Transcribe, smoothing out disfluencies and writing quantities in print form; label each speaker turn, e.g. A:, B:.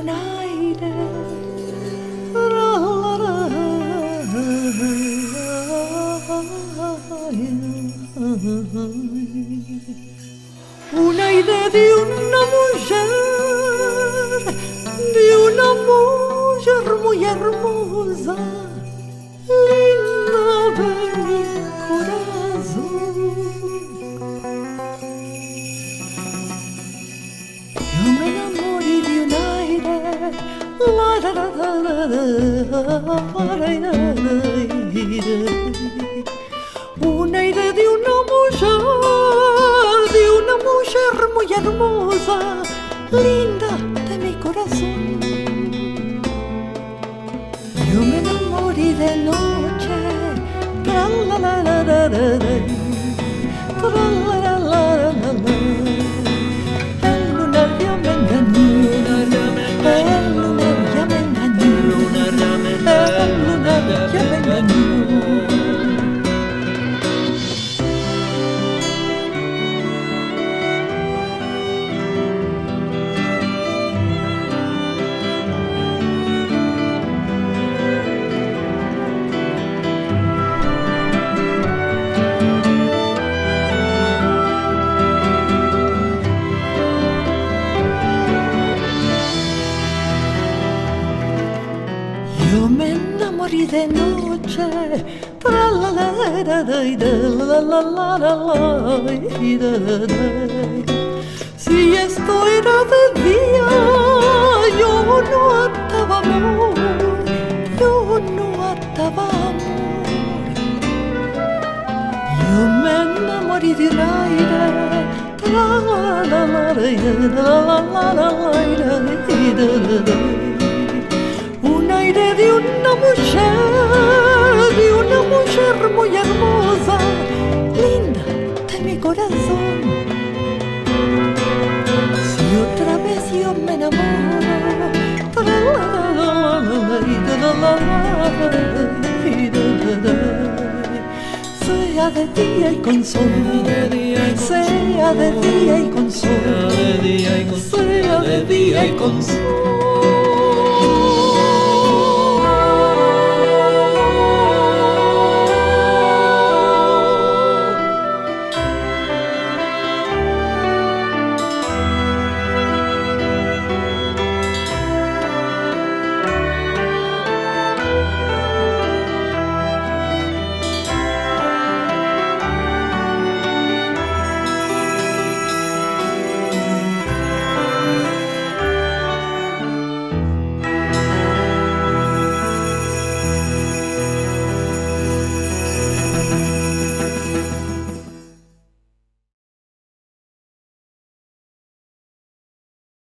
A: un aire. Un aire de una mujer muy hermosa, linda de mi corazón. Yo me enamoré de un aire, un aire de una mujer muy hermosa, linda de mi corazón. Yo me enamoré de noche, el lunar ya me engañó, el lunar ya me engañó, el lunar ya me engañó. Yo me enamoré de noche, si esto era de día, yo no ataba amor, yo no ataba amor. Yo me enamoré de un aire, un aire de una mujer muy hermosa, linda de mi corazón. Si otra vez yo me enamoro, sea de día y con sol, sea de día y con sol, sea de día y con sol.